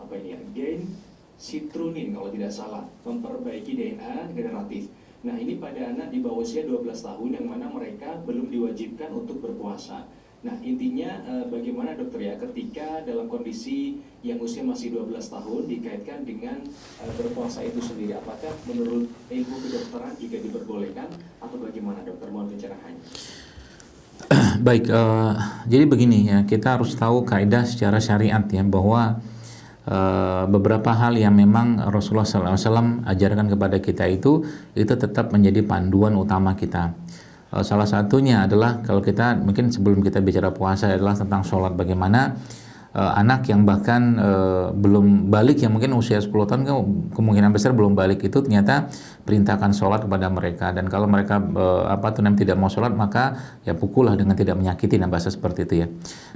apa ini ya, gen citrulline kalau tidak salah, memperbaiki DNA generatif. Nah, ini pada anak di bawah usia 12 tahun yang mana mereka belum diwajibkan untuk berpuasa. Nah, intinya bagaimana dokter ya ketika dalam kondisi yang usia masih 12 tahun dikaitkan dengan berpuasa itu sendiri, apakah menurut ilmu kedokteran juga diperbolehkan atau bagaimana dokter, mohon pencerahannya. Baik, jadi begini ya, kita harus tahu kaidah secara syariat ya, bahwa beberapa hal yang memang Rasulullah SAW ajarkan kepada kita itu tetap menjadi panduan utama kita. Salah satunya adalah kalau kita mungkin sebelum kita bicara puasa adalah tentang sholat, bagaimana anak yang bahkan belum balik, yang mungkin usia 10 tahun kemungkinan besar belum balik, itu ternyata perintahkan sholat kepada mereka, dan kalau mereka tidak mau sholat maka ya pukullah dengan tidak menyakiti, dan bahasa seperti itu ya.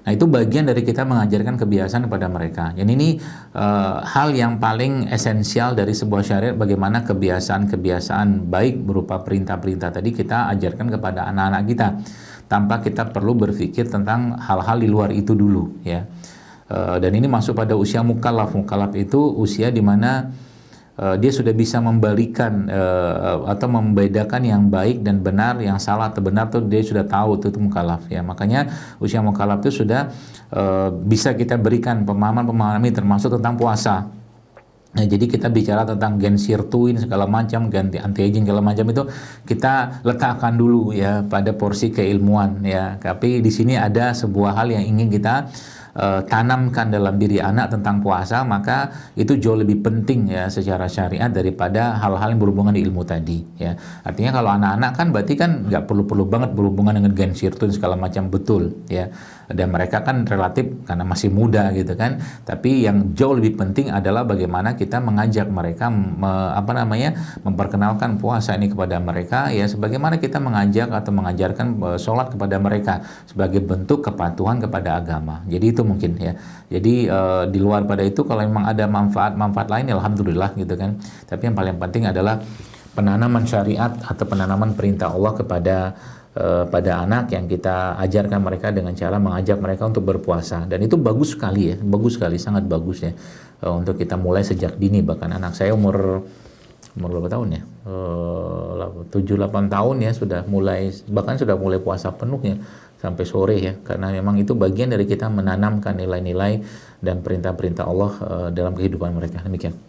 Nah, itu bagian dari kita mengajarkan kebiasaan kepada mereka. Dan ini hal yang paling esensial dari sebuah syariat, bagaimana kebiasaan-kebiasaan baik berupa perintah-perintah tadi kita ajarkan kepada anak-anak kita tanpa kita perlu berpikir tentang hal-hal di luar itu dulu ya. Dan ini masuk pada usia mukallaf. Mukallaf itu usia di mana dia sudah bisa membalikan atau membedakan yang baik dan benar, yang salah atau benar tuh dia sudah tahu, itu mukallaf ya. Makanya usia mukallaf itu sudah bisa kita berikan pemahaman-pemahaman ini, termasuk tentang puasa. Nah, jadi kita bicara tentang gen sirtuin segala macam, ganti anti-aging segala macam, itu kita letakkan dulu ya pada porsi keilmuan ya. Tapi di sini ada sebuah hal yang ingin kita tanamkan dalam diri anak tentang puasa, maka itu jauh lebih penting ya secara syariat daripada hal-hal yang berhubungan di ilmu tadi ya. Artinya kalau anak-anak kan berarti kan nggak perlu banget berhubungan dengan gen sirtuin segala macam, betul ya. Dan mereka kan relatif karena masih muda gitu kan. Tapi yang jauh lebih penting adalah bagaimana kita mengajak mereka memperkenalkan puasa ini kepada mereka ya, sebagaimana kita mengajak atau mengajarkan sholat kepada mereka sebagai bentuk kepatuhan kepada agama. Jadi itu mungkin ya. Jadi di luar pada itu kalau memang ada manfaat lain, alhamdulillah gitu kan. Tapi yang paling penting adalah penanaman syariat atau penanaman perintah Allah pada anak yang kita ajarkan mereka dengan cara mengajak mereka untuk berpuasa. Dan itu bagus sekali ya, sangat bagus ya, untuk kita mulai sejak dini. Bahkan anak saya umur berapa tahun ya, 7-8 tahun ya, sudah mulai puasa penuh ya, sampai sore ya, karena memang itu bagian dari kita menanamkan nilai-nilai dan perintah-perintah Allah dalam kehidupan mereka. Demikian.